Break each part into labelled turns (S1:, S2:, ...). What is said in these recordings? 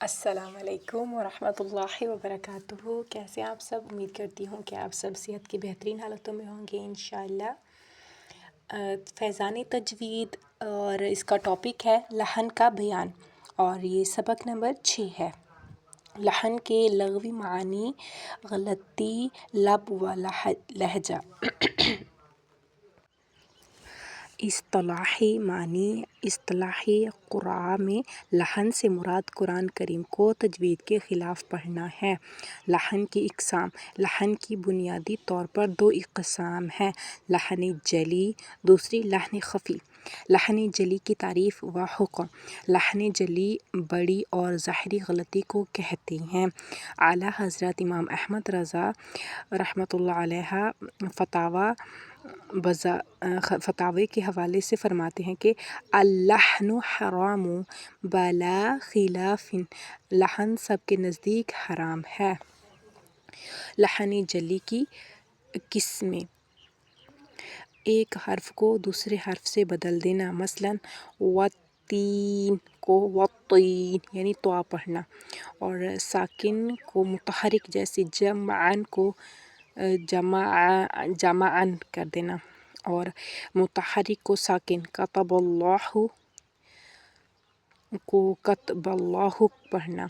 S1: السلام علیکم ورحمۃ اللہ وبرکاتہ۔ کیسے ہیں آپ سب؟ امید کرتی ہوں کہ آپ سب صحت کی بہترین حالتوں میں ہوں گے انشاءاللہ۔ فیضان تجوید اور اس کا ٹاپک ہے لحن کا بیان، اور یہ سبق نمبر 6 ہے۔ لحن کے لغوی معنی: غلطی، لب و لہجہ۔ اصطلاحی معنی: اصطلاحی قراء میں لحن سے مراد قرآن کریم کو تجوید کے خلاف پڑھنا ہے۔ لحن کی اقسام: لحن کی بنیادی طور پر 2 اقسام ہیں: لحن جلی، دوسری لحن خفی۔ لحن جلی کی تعریف و حکم: لحن جلی بڑی اور ظاہری غلطی کو کہتے ہیں۔ اعلیٰ حضرت امام احمد رضا رحمۃ اللہ علیہ فتاوی کے حوالے سے فرماتے ہیں کہ اللحن حرام بلا خلاف، لحن سب کے نزدیک حرام ہے۔ لحن جلی کی قسمیں: ایک حرف کو دوسرے حرف سے بدل دینا، مثلاً والتین کو والطین یعنی طا پڑھنا، اور ساکن کو متحرک جیسے جمعاً کو جمعاً کر دینا، اور متحرک کو ساکن کتب اللہ کو کتب اللہ پڑھنا۔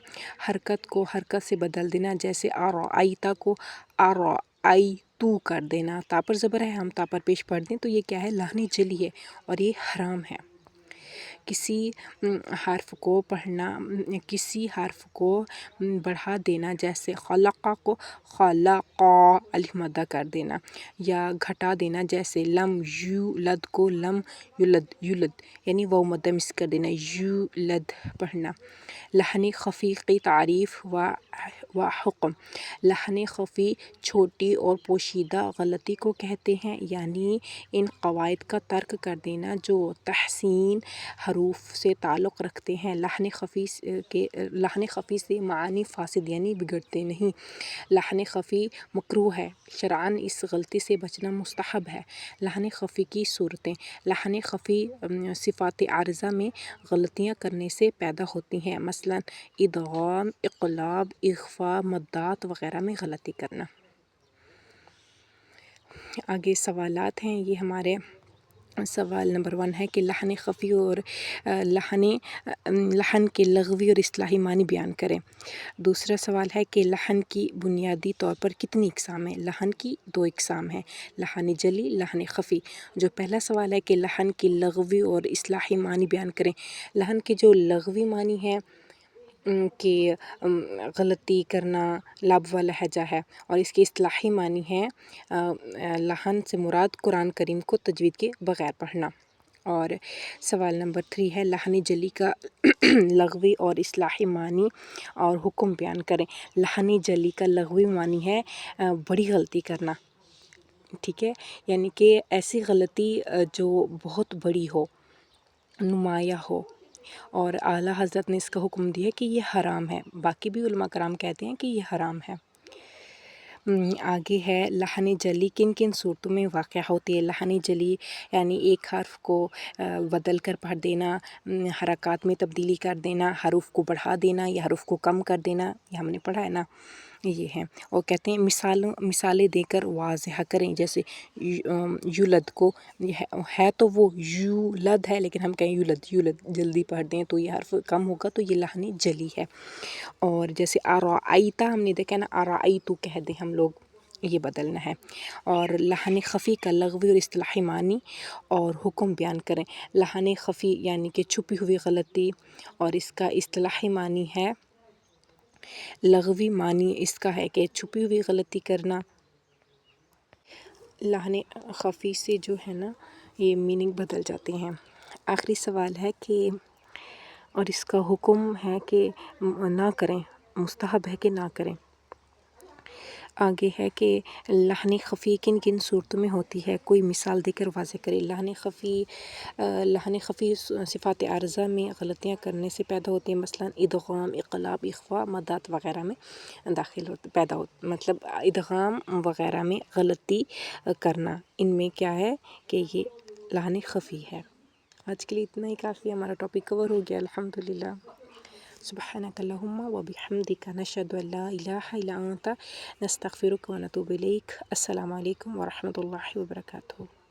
S1: حرکت کو حرکت سے بدل دینا، جیسے ارأیت کو ارأیتو کر دینا۔ تا پر زبر ہے، ہم تا پر پیش پڑھ دیں تو یہ کیا ہے؟ لحن جلی ہے اور یہ حرام ہے۔ کسی حرف کو پڑھنا، کسی حرف کو بڑھا دینا، جیسے خلق کو خلقا الف مدہ کر دینا، یا گھٹا دینا، جیسے لم یولد کو لم یولد یولد یعنی واو مدہ مس کر دینا، یولد پڑھنا۔ لحن خفی کی تعریف و حکم: لحن خفی چھوٹی اور پوشیدہ غلطی کو کہتے ہیں، یعنی ان قواعد کا ترک کر دینا جو تحسین حروف سے تعلق رکھتے ہیں۔ لحن خفی سے معنی فاسد یعنی بگڑتے نہیں۔ لحن خفی مکروہ ہے، شرعاً اس غلطی سے بچنا مستحب ہے۔ لحن خفی کی صورتیں: لحن خفی صفات عارضہ میں غلطیاں کرنے سے پیدا ہوتی ہیں، مثلاً ادغام، اقلاب، اخفاء، مدات وغیرہ میں غلطی کرنا۔ آگے سوالات ہیں، یہ ہمارے سوال نمبر 1 ہے کہ لحن خفی اور لحن کے لغوی اور اصطلاحی معنی بیان کریں۔ دوسرا سوال ہے کہ لحن کی بنیادی طور پر کتنی اقسام ہیں؟ لحن کی 2 اقسام ہیں: لحن جلی، لحن خفی۔ جو پہلا سوال ہے کہ لحن کی لغوی اور اصطلاحی معنی بیان کریں۔ لحن کے جو لغوی معنی ہیں کہ غلطی کرنا، لب و لہجہ ہے، اور اس کے اصطلاحی معنی ہیں لحن سے مراد قرآن کریم کو تجوید کے بغیر پڑھنا۔ اور سوال نمبر 3 ہے لحن جلی کا لغوی اور اصطلاحی معنی اور حکم بیان کریں۔ لحن جلی کا لغوی معنی ہے بڑی غلطی کرنا، ٹھیک ہے، یعنی کہ ایسی غلطی جو بہت بڑی ہو، نمایاں ہو، اور اعلیٰ حضرت نے اس کا حکم دیا کہ یہ حرام ہے۔ باقی بھی علماء کرام کہتے ہیں کہ یہ حرام ہے۔ آگے ہے لحن جلی کن کن صورتوں میں واقع ہوتی ہے؟ لحن جلی یعنی ایک حرف کو بدل کر پڑھ دینا، حرکات میں تبدیلی کر دینا، حروف کو بڑھا دینا یا حروف کو کم کر دینا، یہ ہم نے پڑھا ہے نا، یہ ہیں۔ اور کہتے ہیں مثالیں دے کر واضح کریں، جیسے یولد کو ہے تو وہ یولد ہے، لیکن ہم کہیں یولد یولد جلدی پڑھ دیں تو یہ حرف کم ہوگا، تو یہ لحن جلی ہے۔ اور جیسے ارأیت ہم نے دیکھا نا، ارأیتو کہہ دیں ہم لوگ، یہ بدلنا ہے۔ اور لحن خفی کا لغوی اور اصطلاحی معنی اور حکم بیان کریں۔ لحن خفی یعنی کہ چھپی ہوئی غلطی، اور اس کا اصطلاحی معنی ہے، لغوی معنی اس کا ہے کہ چھپی ہوئی غلطی کرنا۔ لحن خفی سے جو ہے نا یہ میننگ بدل جاتے ہیں۔ آخری سوال ہے کہ اور اس کا حکم ہے کہ نہ کریں، مستحب ہے کہ نہ کریں۔ آگے ہے کہ لحن خفی کن کن صورتوں میں ہوتی ہے؟ کوئی مثال دے کر واضح کرے۔ لحن خفی صفات عارضہ میں غلطیاں کرنے سے پیدا ہوتی ہیں، مثلاً ادغام، اقلاب، اخفاء، مدات وغیرہ میں مطلب ادغام وغیرہ میں غلطی کرنا، ان میں کیا ہے کہ یہ لحن خفی ہے۔ آج کے لیے اتنا ہی کافی ہے، ہمارا ٹاپک کور ہو گیا الحمدللہ۔ سبحانك اللهم وبحمدك نشهد أن لا إله إلا أنت نستغفرك ونتوب إليك. السلام عليكم ورحمة الله وبركاته.